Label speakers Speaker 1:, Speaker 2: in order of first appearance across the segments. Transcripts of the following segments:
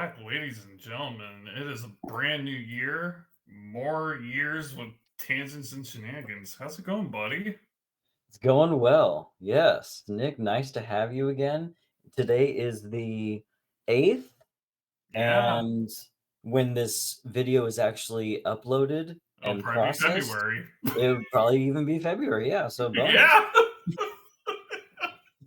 Speaker 1: back, ladies and gentlemen. It is a brand new year. More years with Tangents and Shenanigans. How's it going, buddy?
Speaker 2: It's going well. Yes. Nick, nice to have you again. Today is the 8th,
Speaker 1: Yeah,
Speaker 2: and when this video is actually uploaded
Speaker 1: it'll
Speaker 2: and
Speaker 1: probably be
Speaker 2: processed,
Speaker 1: February.
Speaker 2: it would probably even be February. Yeah, so bonus.
Speaker 1: Yeah,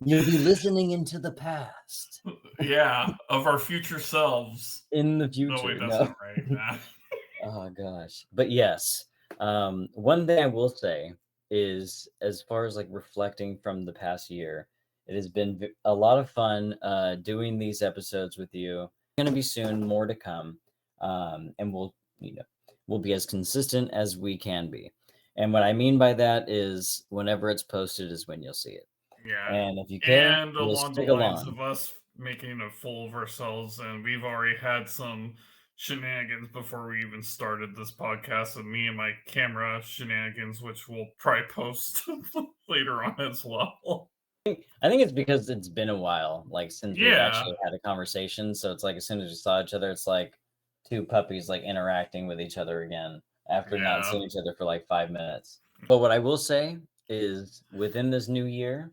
Speaker 2: You'll be listening into the past
Speaker 1: yeah, of our future selves.
Speaker 2: in the
Speaker 1: No,
Speaker 2: future.
Speaker 1: wait, that's
Speaker 2: No.
Speaker 1: not right. Nah.
Speaker 2: Oh gosh. But yes, one thing I will say is as far as like reflecting from the past year, it has been a lot of fun doing these episodes with you. Going to be soon, more to come. And we'll be as consistent as we can be. And what I mean by that is whenever it's posted is when you'll see it.
Speaker 1: Yeah,
Speaker 2: And if you care,
Speaker 1: and
Speaker 2: you'll
Speaker 1: along the
Speaker 2: stick
Speaker 1: lines
Speaker 2: along.
Speaker 1: of us making a fool of ourselves, and we've already had some shenanigans before we even started this podcast of me and my camera shenanigans, which we'll probably post later on as well.
Speaker 2: I think it's because it's been a while, like since we've
Speaker 1: Yeah,
Speaker 2: actually had a conversation. So it's like as soon as we saw each other, it's like two puppies like interacting with each other again after not
Speaker 1: yeah,
Speaker 2: seeing each other for like 5 minutes. But what I will say is within this new year,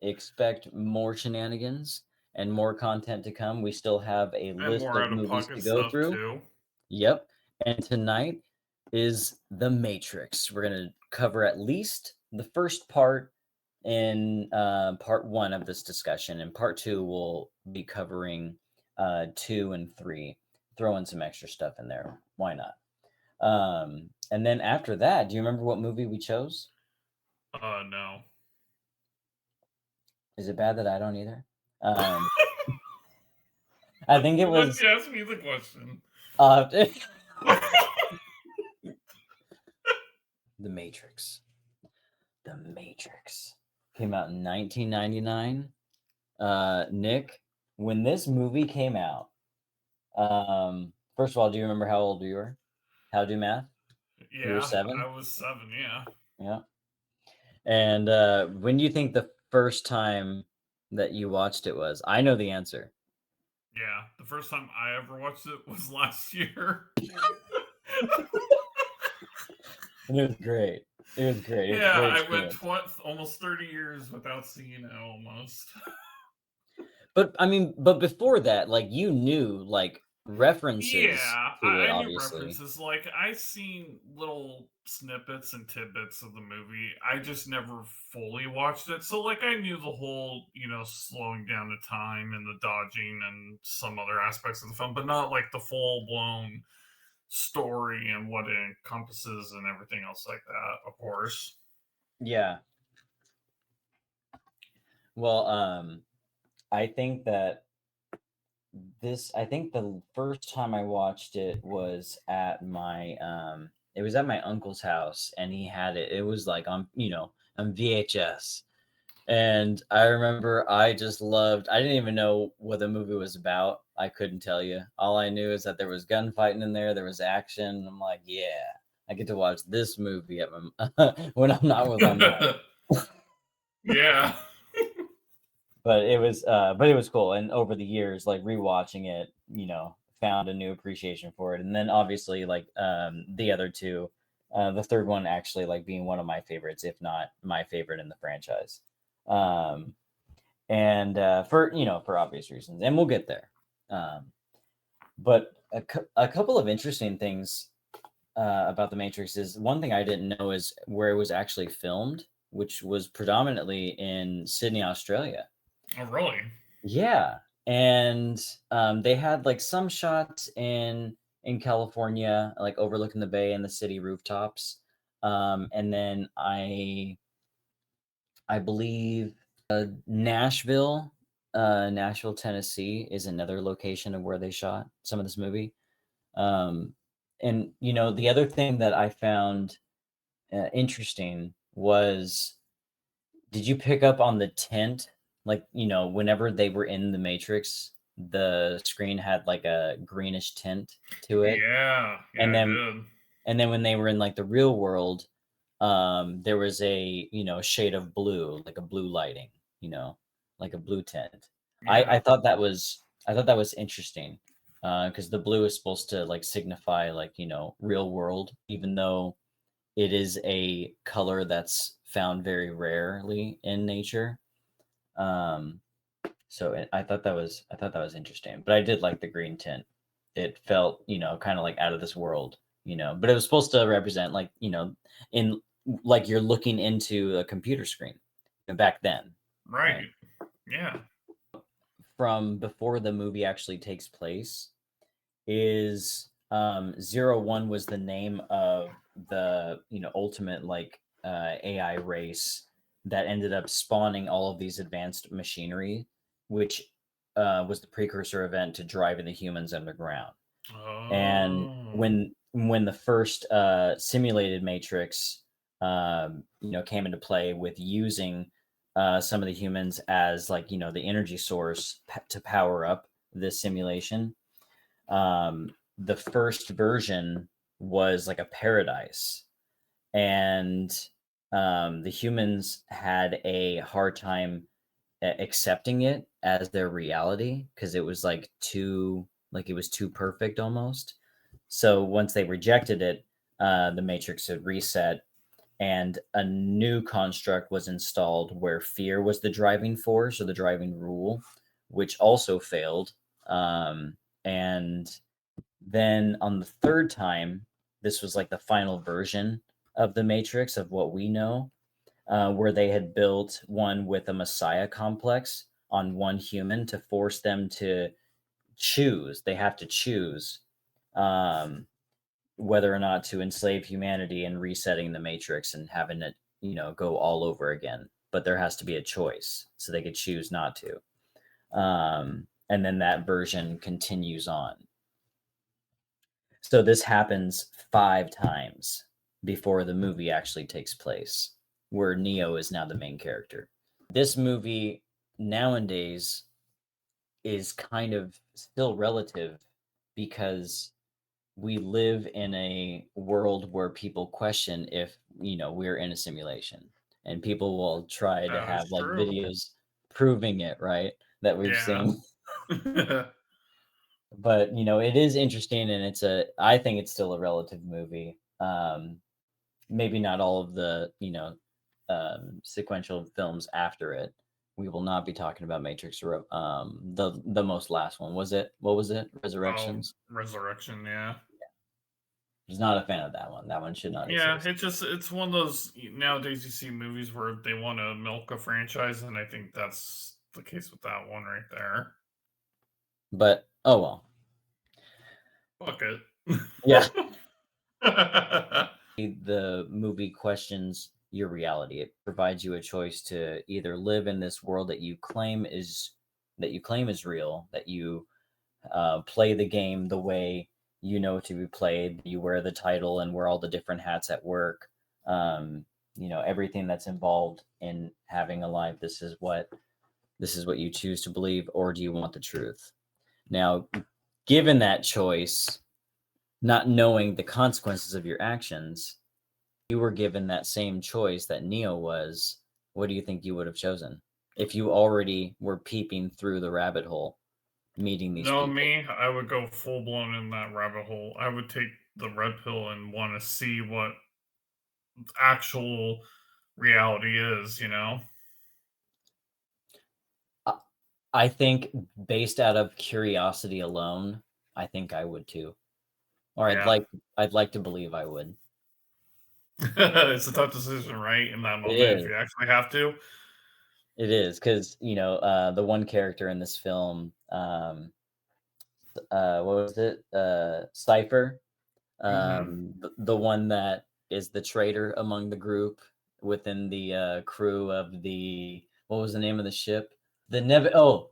Speaker 2: expect more shenanigans and more content to come. We still have a
Speaker 1: and
Speaker 2: list
Speaker 1: more
Speaker 2: of
Speaker 1: out of
Speaker 2: movies to
Speaker 1: pocket
Speaker 2: go
Speaker 1: stuff
Speaker 2: through.
Speaker 1: too.
Speaker 2: Yep. And tonight is The Matrix. We're going to cover at least the first part in part one of this discussion. And part two, we'll be covering two and three, throw in some extra stuff in there. Why not? And then after that, do you remember what movie we chose?
Speaker 1: No.
Speaker 2: Is it bad that I don't either? Um, I think it
Speaker 1: Why don't
Speaker 2: was
Speaker 1: you ask me the question?
Speaker 2: The Matrix. The Matrix came out in 1999. Nick, when this movie came out, first of all, do you remember how old you were? How to do math? You were
Speaker 1: Yeah, I
Speaker 2: 7?
Speaker 1: was 7, yeah.
Speaker 2: Yeah. And when do you think the first time that you watched it was? I know the answer.
Speaker 1: Yeah, the first time I ever watched it was last year.
Speaker 2: And it was great. It was great. It was a
Speaker 1: Yeah,
Speaker 2: great
Speaker 1: I went
Speaker 2: experience.
Speaker 1: almost 30 years without seeing it almost.
Speaker 2: But I mean, but before that, like you knew like references
Speaker 1: Yeah,
Speaker 2: to it,
Speaker 1: I knew
Speaker 2: obviously.
Speaker 1: references. Like, I seen little snippets and tidbits of the movie. I just never fully watched it. So, like, I knew the whole, slowing down the time and the dodging and some other aspects of the film, but not like the full blown story and what it encompasses and everything else like that, of course.
Speaker 2: Yeah. Well, I think that I think the first time I watched it was at my it was at my uncle's house and he had it. It was like on VHS. And I remember I just loved I didn't even know what the movie was about. I couldn't tell you. All I knew is that there was gunfighting in there, there was action. I'm like, yeah, I get to watch this movie at my when I'm not with my mom.
Speaker 1: Yeah.
Speaker 2: But it was cool. And over the years, like rewatching it, found a new appreciation for it. And then obviously like the other two, the third one actually like being one of my favorites, if not my favorite in the franchise. Um and for obvious reasons. And we'll get there. But a couple of interesting things about the Matrix is one thing I didn't know is where it was actually filmed, which was predominantly in Sydney, Australia.
Speaker 1: Oh, really?
Speaker 2: Yeah, and they had like some shots in California, like overlooking the bay and the city rooftops. And then I believe Nashville, Nashville, Tennessee is another location of where they shot some of this movie. Um, and the other thing that I found interesting was, did you pick up on the tint? Like, whenever they were in the Matrix, the screen had like a greenish tint to it.
Speaker 1: Yeah,
Speaker 2: And
Speaker 1: I
Speaker 2: then
Speaker 1: did.
Speaker 2: and then when they were in like the real world, there was a shade of blue, like a blue lighting, you know, like a blue tint. I
Speaker 1: Yeah.
Speaker 2: thought that was interesting. because the blue is supposed to like signify like real world, even though it is a color that's found very rarely in nature. Um, I thought that was interesting, but I did like the green tint. It felt kind of like out of this world, but it was supposed to represent like in like you're looking into a computer screen back then, right?
Speaker 1: Right. Yeah.
Speaker 2: From before the movie actually takes place is 01 was the name of the ultimate like AI race that ended up spawning all of these advanced machinery, which was the precursor event to driving the humans underground. And
Speaker 1: Oh.
Speaker 2: when the first simulated matrix came into play with using some of the humans as like the energy source to power up this simulation, the first version was like a paradise, and the humans had a hard time accepting it as their reality because it was like it was too perfect almost. So once they rejected it, the matrix had reset and a new construct was installed where fear was the driving force or the driving rule, which also failed. And then on the third time, this was like the final version of the Matrix of what we know, where they had built one with a Messiah complex on one human to force them to choose. They have to choose um, whether or not to enslave humanity and resetting the Matrix and having it, go all over again. But there has to be a choice, so they could choose not to. And then that version continues on. So this happens 5 times before the movie actually takes place, where Neo is now the main character. This movie nowadays is kind of still relative because we live in a world where people question if, we're in a simulation, and people will try to
Speaker 1: That is
Speaker 2: have like
Speaker 1: true.
Speaker 2: videos proving it, right? That we've
Speaker 1: Yeah.
Speaker 2: seen. But it is interesting, and I think it's still a relative movie. Maybe not all of the sequential films after it. We will not be talking about Matrix. The most last one, was it, what was it,
Speaker 1: Oh,
Speaker 2: Resurrections?
Speaker 1: Resurrection, yeah.
Speaker 2: I was not a fan of that one. That one should not
Speaker 1: Yeah,
Speaker 2: exist.
Speaker 1: it's one of those nowadays you see movies where they want to milk a franchise, and I think that's the case with that one right there.
Speaker 2: But oh well.
Speaker 1: Fuck it.
Speaker 2: Yeah. The movie questions your reality. It provides you a choice to either live in this world that you claim is real, that you play the game the way to be played. You wear the title and wear all the different hats at work. Everything that's involved in having a life. This is what you choose to believe, or do you want the truth? Now, given that choice, not knowing the consequences of your actions, you were given that same choice that Neo was, what do you think you would have chosen if you already were peeping through the rabbit hole, meeting these
Speaker 1: No,
Speaker 2: people?
Speaker 1: me, I would go full blown in that rabbit hole. I would take the red pill and want to see what actual reality is?
Speaker 2: I I think based out of curiosity alone, I think I would too. Or
Speaker 1: Yeah.
Speaker 2: I'd like to believe I would.
Speaker 1: It's a tough decision, right? In that
Speaker 2: It
Speaker 1: moment, if
Speaker 2: is.
Speaker 1: you actually have to.
Speaker 2: It is because the one character in this film, what was it? Cipher,
Speaker 1: Hmm.
Speaker 2: the one that is the traitor among the group within the crew of the, what was the name of the ship? The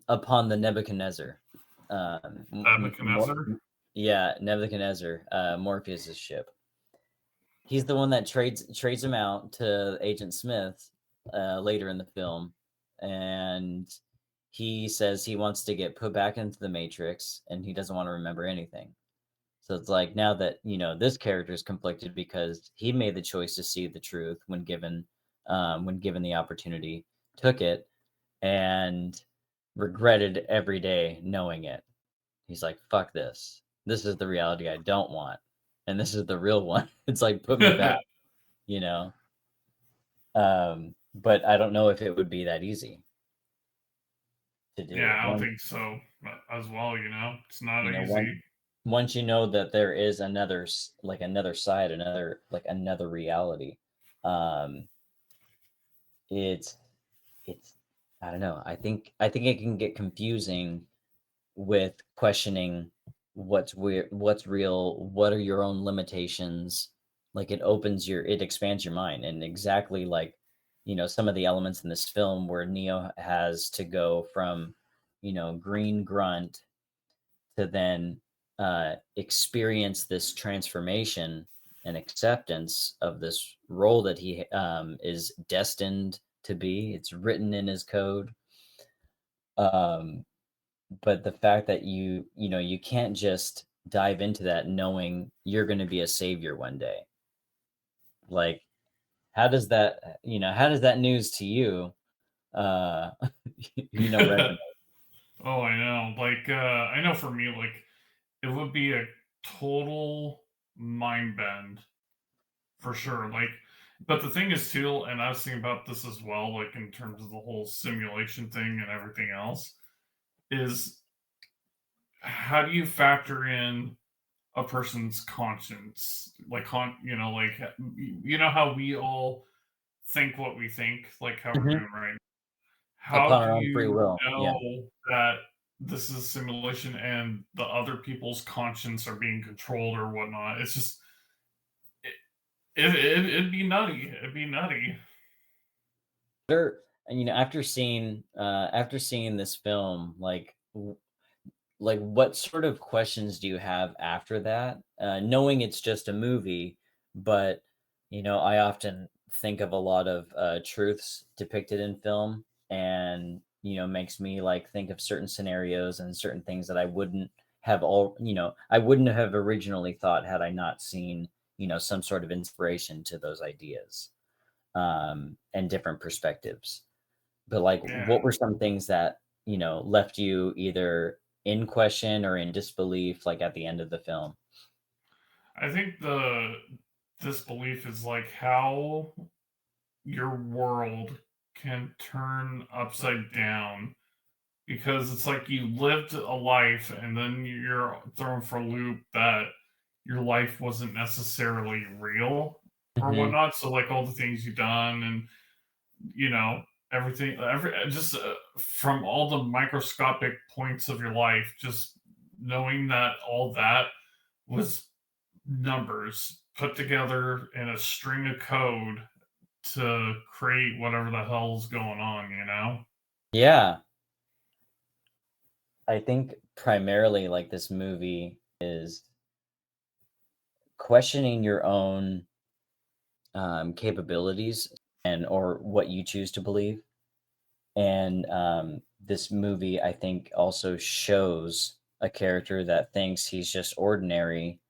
Speaker 2: upon the Nebuchadnezzar.
Speaker 1: Nebuchadnezzar?
Speaker 2: Yeah, Nebuchadnezzar, Morpheus's ship. He's the one that trades him out to Agent Smith later in the film, and he says he wants to get put back into the Matrix, and he doesn't want to remember anything. So it's like now that this character is conflicted because he made the choice to see the truth when given the opportunity, took it, and regretted every day knowing it. He's like, fuck this. This is the reality I don't want. And this is the real one. It's like, put me back, you know? But I don't know if it would be that easy to do.
Speaker 1: Yeah, I don't think so as well, It's not
Speaker 2: You know,
Speaker 1: easy.
Speaker 2: once you know that there is like another side, another reality, um, it's it's I don't know. I think it can get confusing with questioning what's weird, what's real, what are your own limitations. Like it expands your mind, and exactly like some of the elements in this film where Neo has to go from green grunt to then experience this transformation and acceptance of this role that he is destined to be. It's written in his code. Um, but the fact that you can't just dive into that knowing you're going to be a savior one day. Like, how does that news to you, uh, resonate?
Speaker 1: Oh, I know. Like, I know for me, like, it would be a total mind bend for sure. Like, but the thing is, too, and I was thinking about this as well, like, in terms of the whole simulation thing and everything else, is how do you factor in a person's conscience? Like, like, how we all think what we think, like how we're
Speaker 2: Mhm.
Speaker 1: doing right. How
Speaker 2: Upon
Speaker 1: do
Speaker 2: our own free
Speaker 1: you
Speaker 2: will. Yeah.
Speaker 1: know that this is simulation and the other people's conscience are being controlled or whatnot? It's just it'd be nutty. It'd be nutty.
Speaker 2: And after seeing this film, like what sort of questions do you have after that, knowing it's just a movie, but I often think of a lot of truths depicted in film, and makes me like think of certain scenarios and certain things that I wouldn't have originally thought had I not seen some sort of inspiration to those ideas, and different perspectives. But, like,
Speaker 1: Yeah,
Speaker 2: what were some things that, left you either in question or in disbelief, like, at the end of the film?
Speaker 1: I think the disbelief is like how your world can turn upside down because it's like you lived a life and then you're thrown for a loop that your life wasn't necessarily real or
Speaker 2: Mhm.
Speaker 1: whatnot. So like all the things you've done and you know everything, just from all the microscopic points of your life, just knowing that all that was numbers put together in a string of code to create whatever the hell's going on.
Speaker 2: Yeah. I think primarily, like, this movie is questioning your own, capabilities and or what you choose to believe. And this movie, I think, also shows a character that thinks he's just ordinary,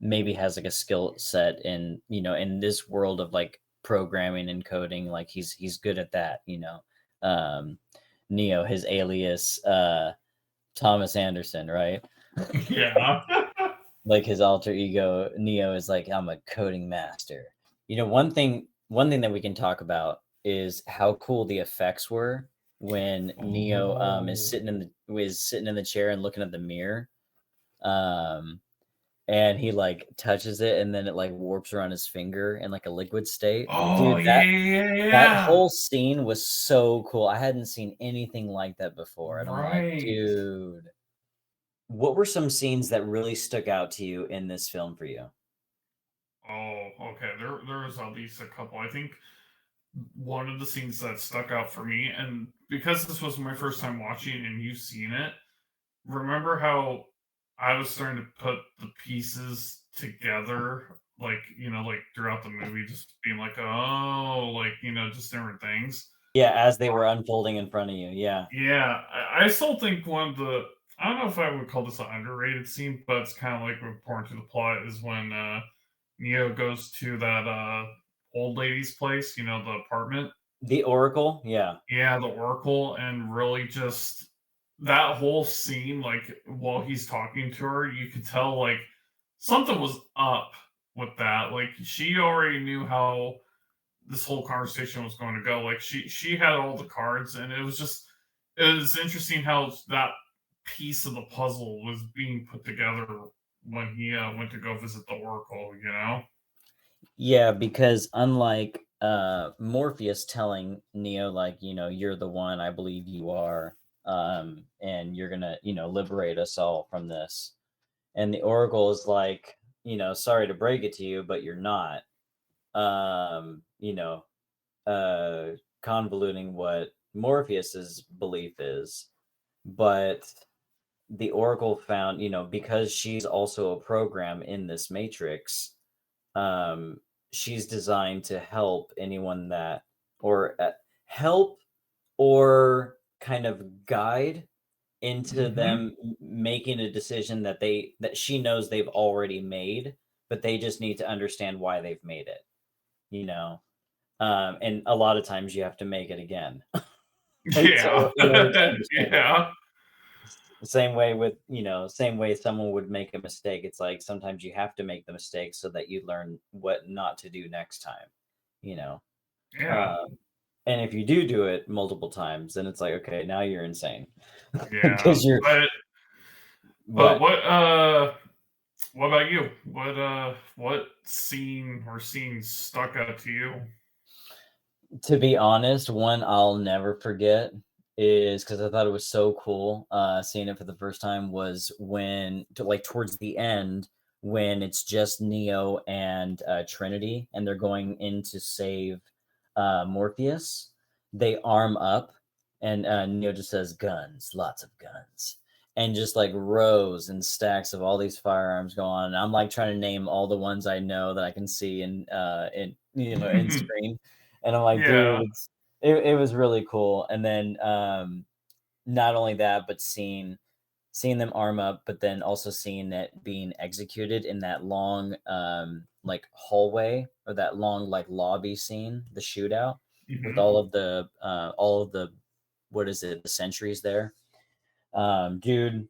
Speaker 2: maybe has like a skill set in in this world of like programming and coding, like he's good at that. Um, Neo, his alias, Thomas Anderson, right?
Speaker 1: Yeah.
Speaker 2: Like his alter ego, Neo, is like, I'm a coding master. One thing that we can talk about is how cool the effects were when Neo
Speaker 1: Oh.
Speaker 2: is sitting in the chair and looking at the mirror. Um and he like touches it and then it like warps around his finger in like a liquid state.
Speaker 1: Oh,
Speaker 2: Dude,
Speaker 1: yeah, yeah,
Speaker 2: that
Speaker 1: yeah.
Speaker 2: whole scene was so cool. I hadn't seen anything like that before. And I'm like,
Speaker 1: Right.
Speaker 2: dude, what were some scenes that really stuck out to you in this film for you?
Speaker 1: Oh, okay. There was at least a couple. I think one of the scenes that stuck out for me, and because this was my first time watching and you've seen it, remember how I was starting to put the pieces together, like, like throughout the movie, just being like, oh, like, just different things.
Speaker 2: Yeah, as they were unfolding in front of you, yeah.
Speaker 1: Yeah, I still think one of the, I don't know if I would call this an underrated scene, but it's kind of like important to the plot is when Neo goes to that old lady's place, the apartment.
Speaker 2: The Oracle? Yeah.
Speaker 1: Yeah, the Oracle, and really just that whole scene, like while he's talking to her, you could tell like something was up with that. Like she already knew how this whole conversation was going to go. Like she had all the cards, and it was interesting how that piece of the puzzle was being put together when he went to go visit the Oracle. You know?
Speaker 2: Yeah, because unlike Morpheus telling Neo, like, you're the one, I believe you are, and you're gonna, liberate us all from this. And the Oracle is like, sorry to break it to you, but you're not. Um, you know, uh Convoluting what Morpheus's belief is. But the Oracle found, because she's also a program in this matrix, um, she's designed to help anyone that, or help, or kind of guide into
Speaker 1: Mm-hmm.
Speaker 2: them making a decision that she knows they've already made, but they just need to understand why they've made it, you know. And a lot of times you have to make it again
Speaker 1: Yeah,
Speaker 2: in order to understand it.
Speaker 1: yeah,
Speaker 2: Same way with, same way someone would make a mistake. It's like sometimes you have to make the mistake so that you learn what not to do next time, you know.
Speaker 1: yeah,
Speaker 2: Um, and if you do it multiple times, then it's like, okay, now you're insane
Speaker 1: yeah.
Speaker 2: because you're
Speaker 1: But
Speaker 2: what?
Speaker 1: what about you? What scene or scenes stuck out to you?
Speaker 2: To be honest, one I'll never forget is because I thought it was so cool. Seeing it for the first time was like towards the end, when it's just Neo and Trinity, and they're going in to save Morpheus. They arm up, and Neo just says, "Guns, lots of guns," and just like rows and stacks of all these firearms go on. And I'm like trying to name all the ones I know that I can see in screen, and I'm like, dude,
Speaker 1: Yeah.
Speaker 2: it was really cool. And then not only that, but seeing them arm up, but then also seeing it being executed in that long like hallway, or that long like lobby scene, the shootout with
Speaker 1: Hmm.
Speaker 2: all of the what is it, the sentries there. Dude,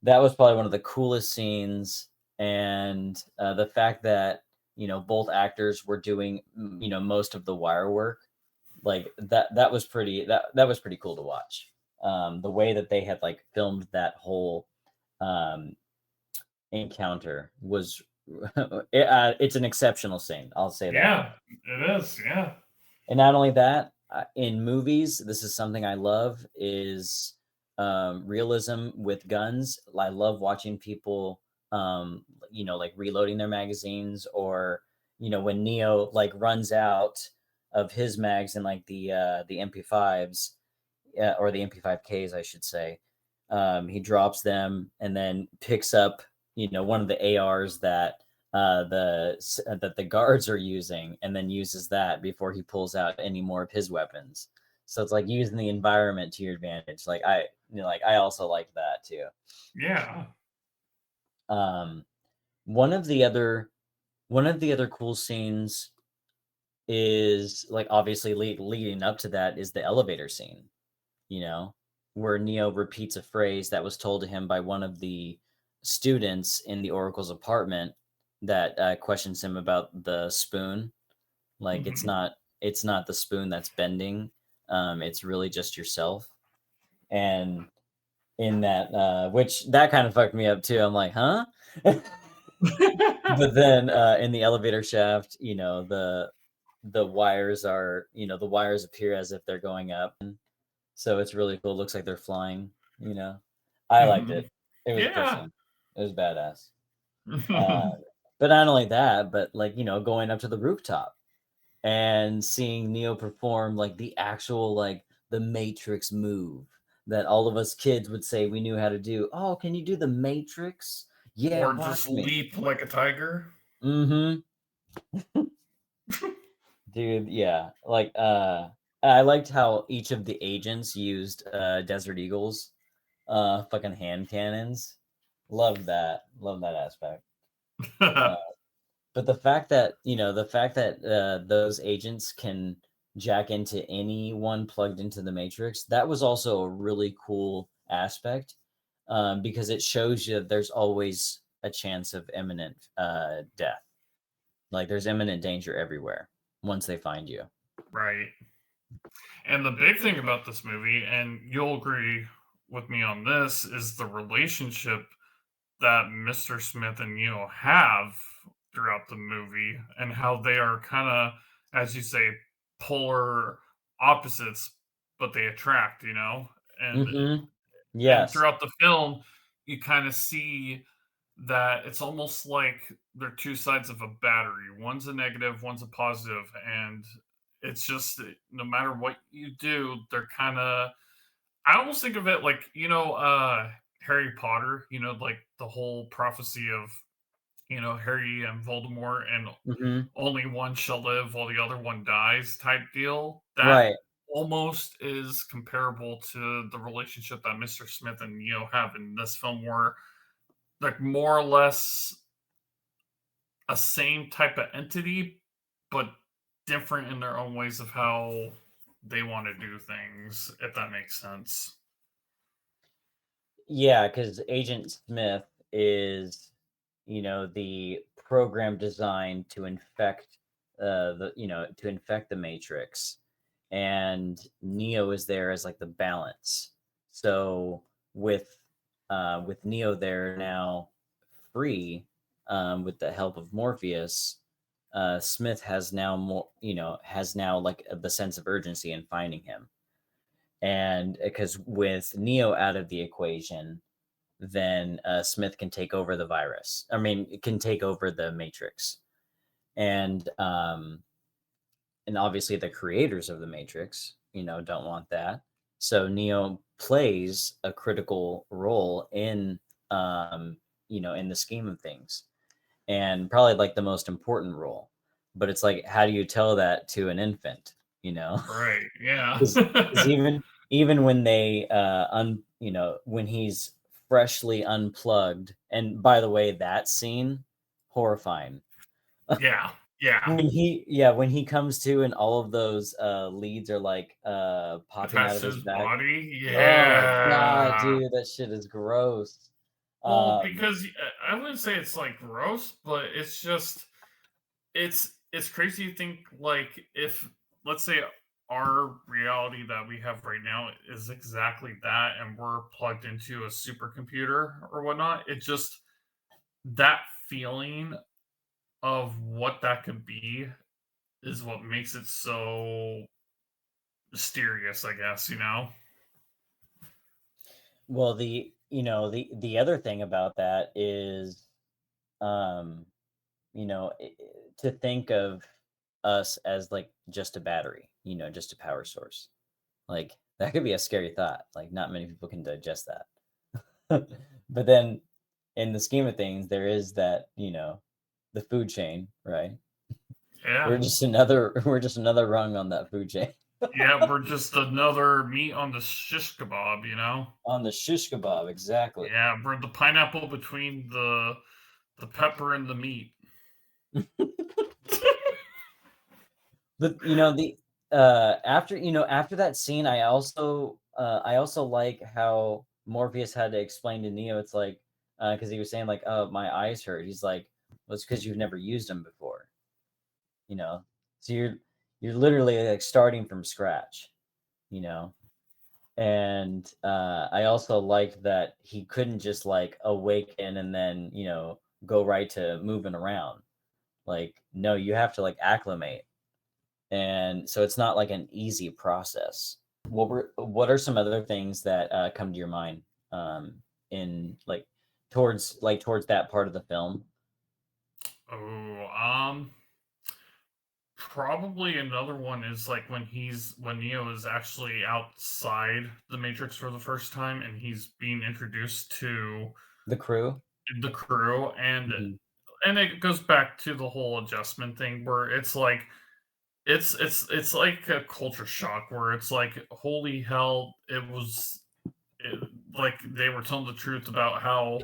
Speaker 2: that was probably one of the coolest scenes. And the fact that both actors were doing most of the wire work, like that was pretty cool to watch. The way that they had like filmed that whole um encounter was it's an exceptional scene, I'll say that.
Speaker 1: Yeah, it is. Yeah.
Speaker 2: And not only that, in movies, this is something I love, is realism with guns. I love watching people, like reloading their magazines, or when Neo like runs out of his mags in like the MP5s, or the MP5Ks, I should say. He drops them and then picks up, one of the ARs that the guards are using, and then uses that before he pulls out any more of his weapons. So it's like using the environment to your advantage. I also like that too.
Speaker 1: Yeah.
Speaker 2: Um, one of the other one of the other cool scenes is, like, obviously leading up to that, is the elevator scene, where Neo repeats a phrase that was told to him by one of the students in the Oracle's apartment, that questions him about the spoon. Like,
Speaker 1: Hmm.
Speaker 2: it's not the spoon that's bending. It's really just yourself. And in that, which that kind of fucked me up too. I'm like, huh? But then in the elevator shaft, the wires appear as if they're going up. So it's really cool. It looks like they're flying, you know. I liked
Speaker 1: Hmm.
Speaker 2: it. It was a cool
Speaker 1: Yeah.
Speaker 2: scene. It was badass. Uh, but not only that, but like, going up to the rooftop and seeing Neo perform like the actual, like, the Matrix move that all of us kids would say we knew how to do. Oh, can you do the Matrix? Yeah,
Speaker 1: Or just
Speaker 2: watch me.
Speaker 1: leap like a tiger.
Speaker 2: Mm-hmm. Dude, yeah. Like I liked how each of the agents used Desert Eagles, fucking hand cannons. Love that. Love that aspect. Uh, but the fact that those agents can jack into anyone plugged into the Matrix, that was also a really cool aspect, because it shows you that there's always a chance of imminent death. Like there's imminent danger everywhere once they find you.
Speaker 1: Right. And the big thing about this movie, and you'll agree with me on this, is the relationship that Mr. Smith and Neo have throughout the movie and how they are kind of, as you say, polar opposites, but they attract, you know?
Speaker 2: Hmm.
Speaker 1: And
Speaker 2: Yes.
Speaker 1: throughout the film, you kind of see that it's almost like they're two sides of a battery. One's a negative, one's a positive, and it's just no matter what you do, they're kind of I almost think of it like, Harry Potter, like the whole prophecy of, Harry and Voldemort and
Speaker 2: Hmm.
Speaker 1: only one shall live while the other one dies type deal. That
Speaker 2: Right.
Speaker 1: almost is comparable to the relationship that Mr. Smith and Neo have in this film, where like more or less a same type of entity, but different in their own ways of how they want to do things, if that makes sense.
Speaker 2: Yeah, because Agent Smith is, the program designed to infect to infect the Matrix, and Neo is there as like the balance. So with Neo there now free, with the help of Morpheus, Smith has now has now like the sense of urgency in finding him. And because with Neo out of the equation, then Smith can take over the virus. I mean, it can take over the Matrix, and obviously the creators of the Matrix, don't want that. So Neo plays a critical role in, in the scheme of things, and probably like the most important role. But it's like, how do you tell that to an infant? You know,
Speaker 1: Right. Yeah.
Speaker 2: because even when they when he's freshly unplugged, and by the way, that scene horrifying.
Speaker 1: Yeah. Yeah.
Speaker 2: When he comes to and all of those leads are like popping out
Speaker 1: Attached
Speaker 2: of
Speaker 1: to
Speaker 2: his
Speaker 1: his
Speaker 2: back.
Speaker 1: body.
Speaker 2: Oh god,
Speaker 1: Yeah.
Speaker 2: dude, that shit is gross.
Speaker 1: Well,
Speaker 2: um
Speaker 1: because I wouldn't say it's like gross, but it's just it's crazy to think like if let's say our reality that we have right now is exactly that and we're plugged into a supercomputer or whatnot, it just that feeling of what that could be is what makes it so mysterious, I guess, you know?
Speaker 2: well, the other thing about that is, um to think of us as like just a battery, just a power source. Like that could be a scary thought. Like not many people can digest that. But then in the scheme of things, there is that, the food chain, right?
Speaker 1: Yeah.
Speaker 2: We're just another rung on that food chain.
Speaker 1: Yeah, we're just another meat on the shish kebab, you know?
Speaker 2: On the shish kebab, exactly.
Speaker 1: Yeah, we're the pineapple between the pepper and the meat.
Speaker 2: But the after that scene, I also like how Morpheus had to explain to Neo. It's like, because he was saying like, "Oh, my eyes hurt." He's like, "Well, it's because you've never used them before." You know, so you're literally like starting from scratch. You know, and I also liked that he couldn't just like awaken and then go right to moving around. Like, no, you have to like acclimate, and so it's not like an easy process. What are some other things that come to your mind, in like towards that part of the film?
Speaker 1: Oh, probably another one is like when Neo is actually outside the Matrix for the first time and he's being introduced to
Speaker 2: The crew.
Speaker 1: the crew,
Speaker 2: Hmm.
Speaker 1: and it goes back to the whole adjustment thing where it's like it's like a culture shock where it's like holy hell like they were telling the truth about how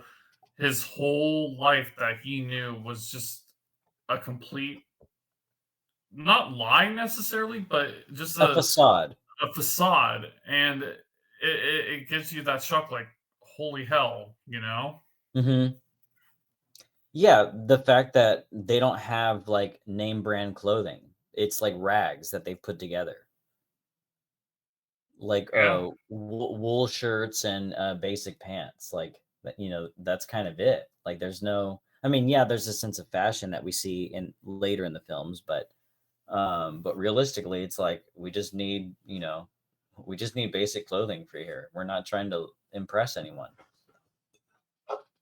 Speaker 1: his whole life that he knew was just a complete not lie necessarily, but just
Speaker 2: A facade.
Speaker 1: a facade. And it gives you that shock, like, holy hell, you know?
Speaker 2: Hmm. Yeah, the fact that they don't have like name brand clothing. It's like rags that they've put together. Like
Speaker 1: Yeah,
Speaker 2: wool shirts and basic pants. Like that's kind of it. Like there's no I mean, yeah, there's a sense of fashion that we see in later in the films, but realistically it's like we just need basic clothing for here. We're not trying to impress anyone.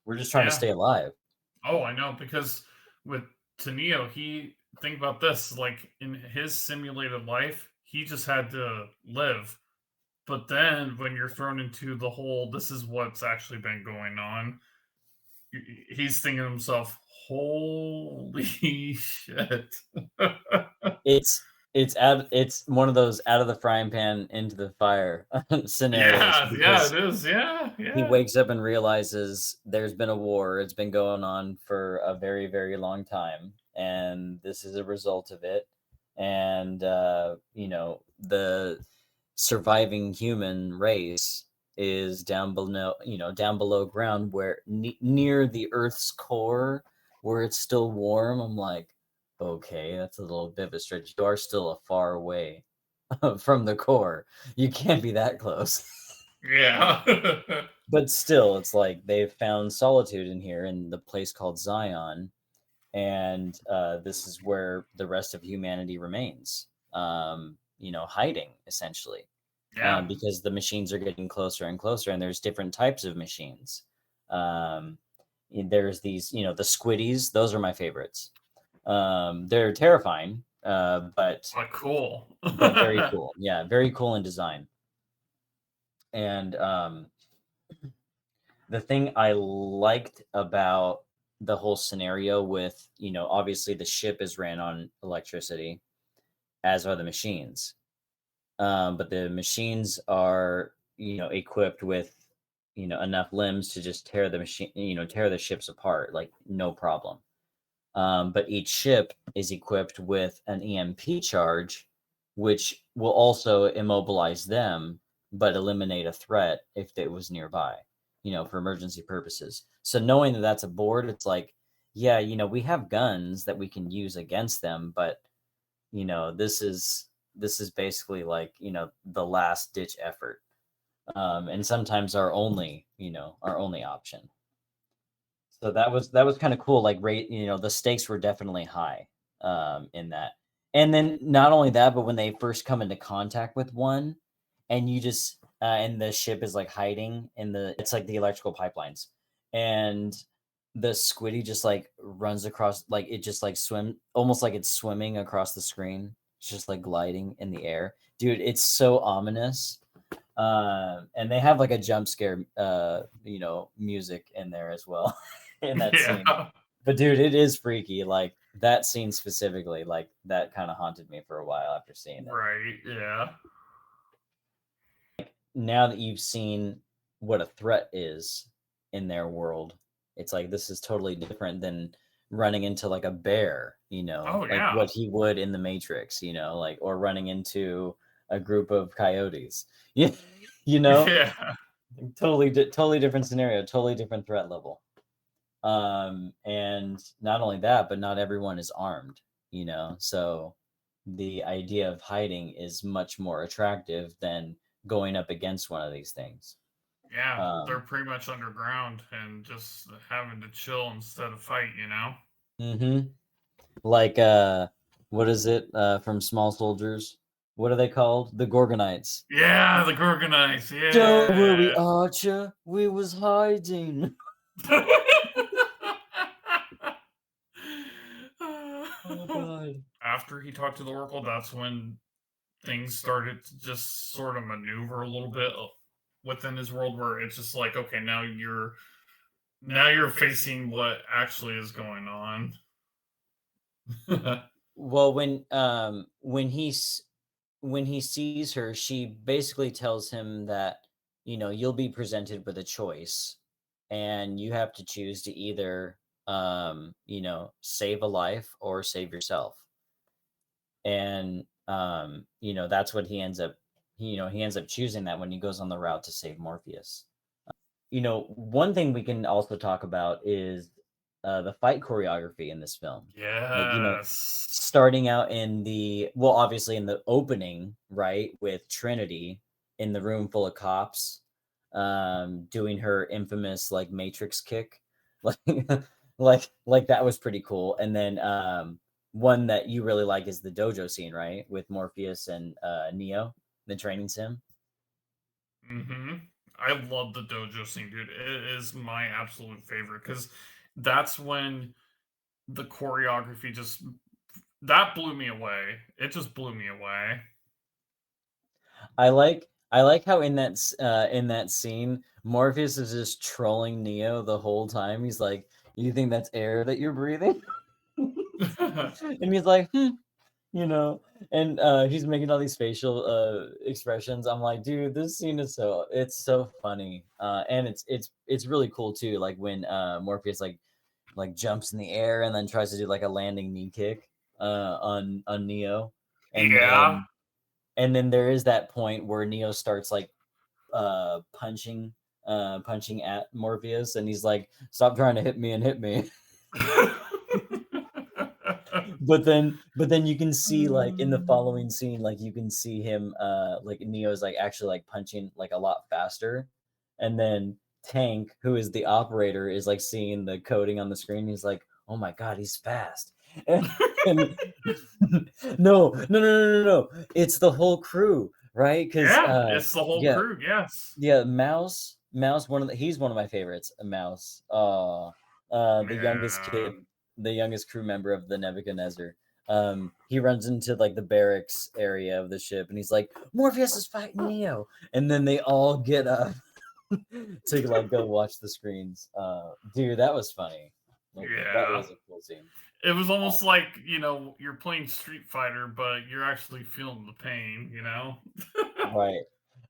Speaker 2: We're just trying to
Speaker 1: yeah.
Speaker 2: stay alive.
Speaker 1: Oh, I know, because with to Neo, he think about this, like, in his simulated life, he just had to live. But then when you're thrown into the whole, "This is what's actually been going on," he's thinking to himself, "Holy shit."
Speaker 2: It's one of those out of the frying pan into the fire scenarios
Speaker 1: Yeah, yeah, it
Speaker 2: because
Speaker 1: is, yeah,
Speaker 2: he
Speaker 1: yeah.
Speaker 2: wakes up and realizes there's been a war. It's been going on for a very, very long time, and this is a result of it. And the surviving human race is down below ground, where near the Earth's core, where it's still warm. I'm like, okay, that's a little bit of a stretch. You are still a far away from the core. You can't be that close.
Speaker 1: Yeah.
Speaker 2: But still, it's like they've found solitude in here in the place called Zion, and this is where the rest of humanity remains. Hiding essentially,
Speaker 1: Yeah,
Speaker 2: because the machines are getting closer and closer, and there's different types of machines. Um, there's these, the squiddies. Those are my favorites. They're terrifying,
Speaker 1: but cool.
Speaker 2: but very cool. Yeah, very cool in design. And the thing I liked about the whole scenario with, obviously the ship is ran on electricity, as are the machines. But the machines are, equipped with, enough limbs to just tear the ships apart, like no problem. But each ship is equipped with an EMP charge, which will also immobilize them, but eliminate a threat if it was nearby, for emergency purposes. So knowing that that's a board, it's like, yeah, we have guns that we can use against them, but this is basically like the last ditch effort, and sometimes our only option. So that was kind of cool. Like, the stakes were definitely high in that. And then not only that, but when they first come into contact with one, and you just and the ship is like hiding in it's like the electrical pipelines, and the squiddy just like runs across, like it just like swim, almost like it's swimming across the screen. It's just like gliding in the air, dude. It's so ominous. And they have like a jump scare, music in there as well in that scene.
Speaker 1: Yeah,
Speaker 2: But dude, it is freaky. Like that scene specifically, like that kind of haunted me for a while after seeing it.
Speaker 1: right, yeah.
Speaker 2: Now that you've seen what a threat is in their world, it's like this is totally different than running into like a bear,
Speaker 1: Oh,
Speaker 2: like what
Speaker 1: yeah.
Speaker 2: he would in the Matrix, like or running into a group of coyotes. Yeah, you know,
Speaker 1: Yeah,
Speaker 2: totally different scenario, totally different threat level. And not only that, but not everyone is armed, so the idea of hiding is much more attractive than going up against one of these things.
Speaker 1: yeah, they're
Speaker 2: um
Speaker 1: pretty much underground and just having to chill instead of fight, you know?
Speaker 2: hmm like what is it, from Small Soldiers? What are they called? The Gorgonites.
Speaker 1: Yeah, the Gorgonites,
Speaker 2: Don't worry,
Speaker 1: yeah.
Speaker 2: Archer, we was hiding. Oh god.
Speaker 1: After he talked to the Oracle, that's when things started to just sort of maneuver a little bit within his world, where it's just like, okay, now you're facing what actually is going on.
Speaker 2: Well, when he sees her, she basically tells him that, you'll be presented with a choice, and you have to choose to either, save a life or save yourself. And that's what he ends up he ends up choosing that when he goes on the route to save Morpheus. One thing we can also talk about is the fight choreography in this film. Like,
Speaker 1: Yes.
Speaker 2: starting out obviously in the opening, right, with Trinity in the room full of cops, doing her infamous like Matrix kick, like like that was pretty cool. And then one that you really like is the dojo scene, right, with Morpheus and Neo, the training sim.
Speaker 1: Mm-hmm. I love the dojo scene, dude. It is my absolute favorite because that's when the choreography just that blew me away. It just blew me away.
Speaker 2: I like how in that scene, Morpheus is just trolling Neo the whole time. He's like, "You think that's air that you're breathing?" And he's like, you know, and he's making all these facial expressions. I'm like, dude, this scene is it's so funny. And it's really cool too, like when Morpheus like jumps in the air and then tries to do like a landing knee kick on Neo. And
Speaker 1: Yeah.
Speaker 2: then and then there is that point where Neo starts like punching at Morpheus, and he's like, "Stop trying to hit me and hit me." But then you can see like in the following scene, like you can see him like Neo's like actually like punching like a lot faster. And then Tank, who is the operator, is like seeing the coding on the screen. He's like, "Oh my god, he's fast." And no, no, no, no, no, no. It's the whole crew, right? Because
Speaker 1: Yeah, it's the whole
Speaker 2: yeah,
Speaker 1: crew. Yes.
Speaker 2: yeah, Mouse, he's one of my favorites. Mouse, the youngest kid,
Speaker 1: Man.
Speaker 2: the youngest crew member of the Nebuchadnezzar. He runs into like the barracks area of the ship, and he's like, "Morpheus is fighting Neo," and then they all get up to like go watch the screens. Dude, that was funny. Like that
Speaker 1: Yeah.
Speaker 2: was a cool scene.
Speaker 1: It was
Speaker 2: Uh,
Speaker 1: almost like, you're playing Street Fighter, but you're actually feeling the pain,
Speaker 2: Right.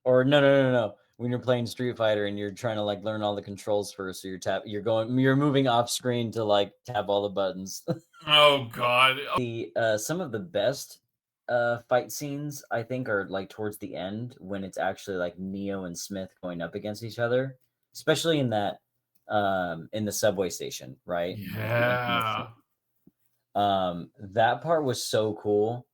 Speaker 2: Or no, no, no, no. When you're playing Street Fighter and you're trying to like learn all the controls first, so you're moving off screen to like tap all the buttons.
Speaker 1: Oh god.
Speaker 2: The some of the best fight scenes I think are like towards the end when it's actually like Neo and Smith going up against each other, especially in the subway station, right? With the infamous
Speaker 1: Yeah.
Speaker 2: scene. That part was so cool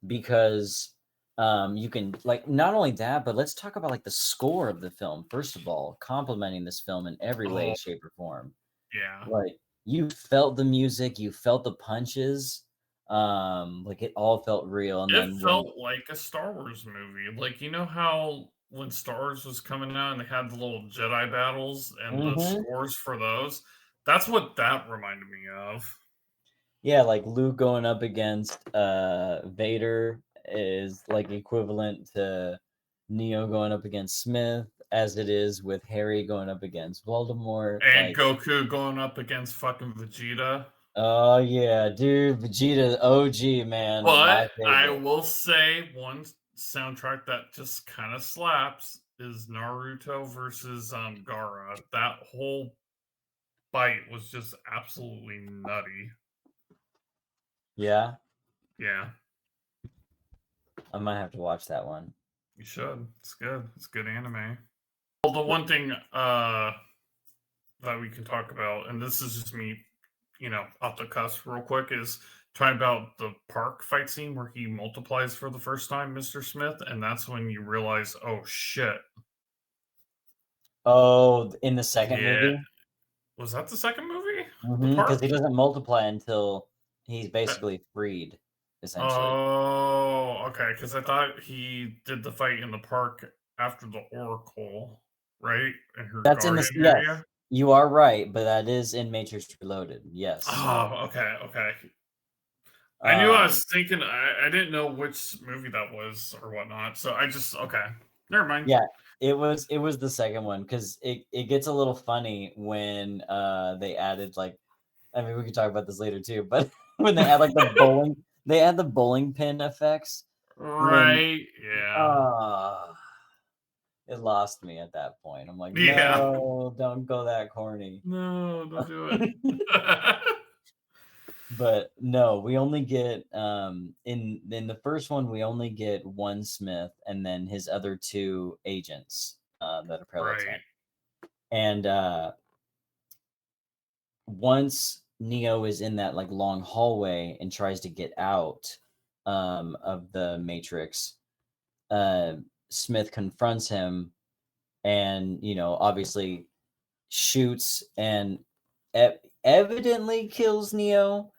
Speaker 2: because you can like not only that, but let's talk about like the score of the film. First of all, complimenting this film in every way,
Speaker 1: Oh,
Speaker 2: shape, or form.
Speaker 1: yeah.
Speaker 2: Like you felt the music, you felt the punches, like it all felt real. And
Speaker 1: It
Speaker 2: then when
Speaker 1: felt like a Star Wars movie. Like, you know how when Star Wars was coming out and they had the little Jedi battles and the
Speaker 2: Mhm.
Speaker 1: scores for those? That's what that reminded me of.
Speaker 2: Yeah, like Luke going up against Vader is like equivalent to Neo going up against Smith, as it is with Harry going up against Voldemort.
Speaker 1: And
Speaker 2: Like,
Speaker 1: Goku going up against fucking Vegeta.
Speaker 2: oh yeah, dude, Vegeta OG man, my
Speaker 1: But I
Speaker 2: favorite.
Speaker 1: will say one soundtrack that just kind of slaps is Naruto versus Gaara. That whole fight was just absolutely nutty.
Speaker 2: Yeah,
Speaker 1: Yeah,
Speaker 2: I might have to watch that one.
Speaker 1: you should. It's good. It's good anime. Well, the one thing that we can talk about, and this is just me, off the cusp real quick, is talking about the park fight scene where he multiplies for the first time, Mr. Smith, and that's when you realize, oh shit.
Speaker 2: Oh, in the second
Speaker 1: Yeah.
Speaker 2: movie,
Speaker 1: Was that the second movie? The
Speaker 2: because
Speaker 1: park?
Speaker 2: he doesn't multiply until he's
Speaker 1: Uh,
Speaker 2: basically freed, essentially.
Speaker 1: Oh, okay. Because I thought he did the fight in the park after the Oracle, right? In her
Speaker 2: That's in this.
Speaker 1: garden
Speaker 2: Yes,
Speaker 1: area.
Speaker 2: you are right, but that is in Matrix Reloaded. Yes.
Speaker 1: Oh, okay, okay. I knew I
Speaker 2: Um,
Speaker 1: was thinking. I didn't know which movie that was or whatnot. So I just okay. Never mind.
Speaker 2: yeah, it was the second one because it gets a little funny when they added like, I mean we could talk about this later too, but when they add the bowling pin effects when
Speaker 1: Right? Yeah.
Speaker 2: uh it lost me at that point. I'm like,
Speaker 1: Yeah.
Speaker 2: no, don't go that corny.
Speaker 1: No, don't do it.
Speaker 2: But no, we only get in the first one we only get one Smith and then his other two agents that are
Speaker 1: Right.
Speaker 2: Peloton. And once Neo is in that like long hallway and tries to get out of the Matrix, uh, Smith confronts him and obviously shoots and evidently kills Neo,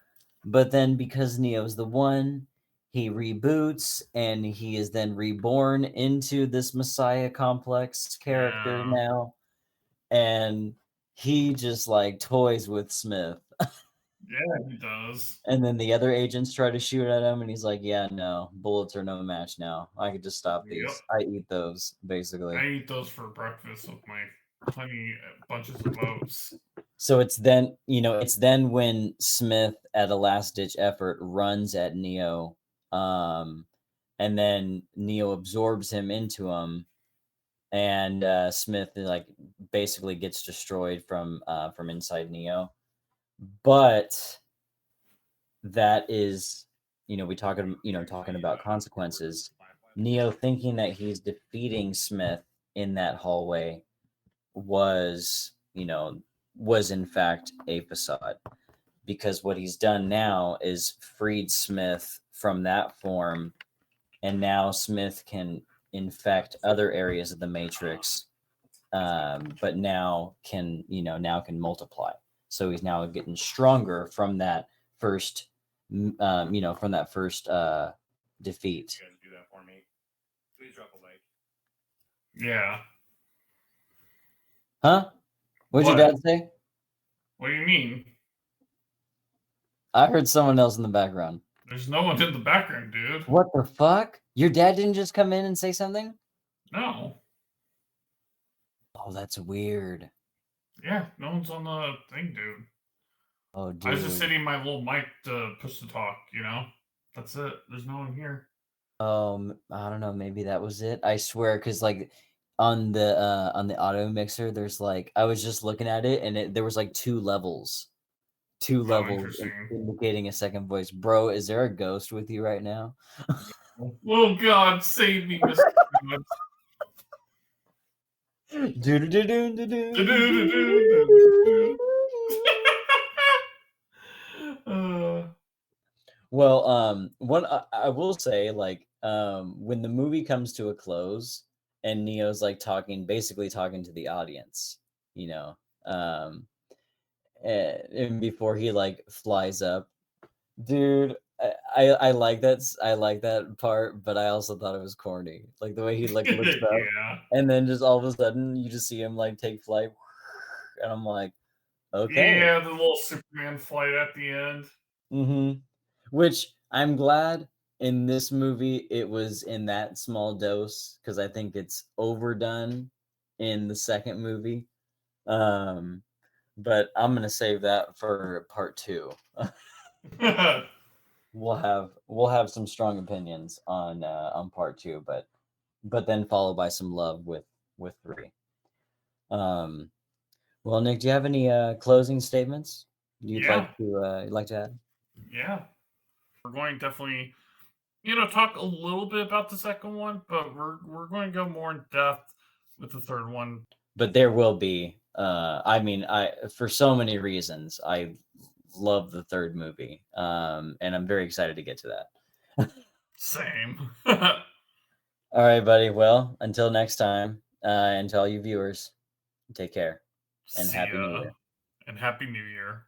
Speaker 2: but then because Neo's the one, he reboots and he is then reborn into this Messiah complex character
Speaker 1: Yeah.
Speaker 2: now, and he just like toys with Smith.
Speaker 1: Yeah, he does.
Speaker 2: And then the other agents try to shoot at him, and he's like, "Yeah, no, bullets are no match now. I could just stop
Speaker 1: Yep.
Speaker 2: these. I eat those, basically."
Speaker 1: I eat those for breakfast with my honey bunches of oats.
Speaker 2: So it's then when Smith, at a last ditch effort, runs at Neo, um, and then Neo absorbs him into him, and Smith like basically gets destroyed from inside Neo. But that is, we talking about consequences. Neo thinking that he's defeating Smith in that hallway was, was in fact a facade, because what he's done now is freed Smith from that form, and now Smith can infect other areas of the Matrix, but now can multiply. So he's now getting stronger from that first, defeat.
Speaker 3: You guys do that for me. Please drop a like.
Speaker 1: Yeah.
Speaker 2: Huh? What'd your
Speaker 1: What?
Speaker 2: dad say?
Speaker 1: What do you mean?
Speaker 2: I heard someone else in the background.
Speaker 1: There's no one in the background, dude.
Speaker 2: What the fuck? Your dad didn't just come in and say something?
Speaker 1: No.
Speaker 2: Oh, that's weird.
Speaker 1: Yeah, no one's on the thing, dude.
Speaker 2: Oh, dude.
Speaker 1: I was just hitting my little mic to push the talk, That's it. There's no one here.
Speaker 2: I don't know. Maybe that was it. I swear, because like on the auto mixer, there's like I was just looking at it, and there was like two levels
Speaker 1: Oh, interesting.
Speaker 2: indicating a second voice. Bro, is there a ghost with you right now?
Speaker 1: Oh, God, save me, Mr. God.
Speaker 2: Well, one I will say, like, when the movie comes to a close and Neo's like basically talking to the audience, you know, um, and before he like flies up, dude, I like that part, but I also thought it was corny, like the way he like looks up,
Speaker 1: Yeah.
Speaker 2: and then just all of a sudden you just see him like take flight, and I'm like, okay.
Speaker 1: Yeah, the little Superman flight at the end.
Speaker 2: Mm-hmm. Which I'm glad in this movie it was in that small dose, because I think it's overdone in the second movie. But I'm gonna save that for part two. We'll have some strong opinions on part two, but then followed by some love with three. Well, Nick, do you have any closing statements you'd
Speaker 1: Yeah.
Speaker 2: like to add?
Speaker 1: Yeah. We're going to definitely, talk a little bit about the second one, but we're going to go more in depth with the third one.
Speaker 2: But there will be. I mean, for so many reasons, I love the third movie, and I'm very excited to get to that.
Speaker 1: Same.
Speaker 2: All right, buddy. Well, until next time, and to all you viewers, take care and
Speaker 1: See
Speaker 2: Happy New
Speaker 1: ya.
Speaker 2: Year.
Speaker 1: And Happy New Year.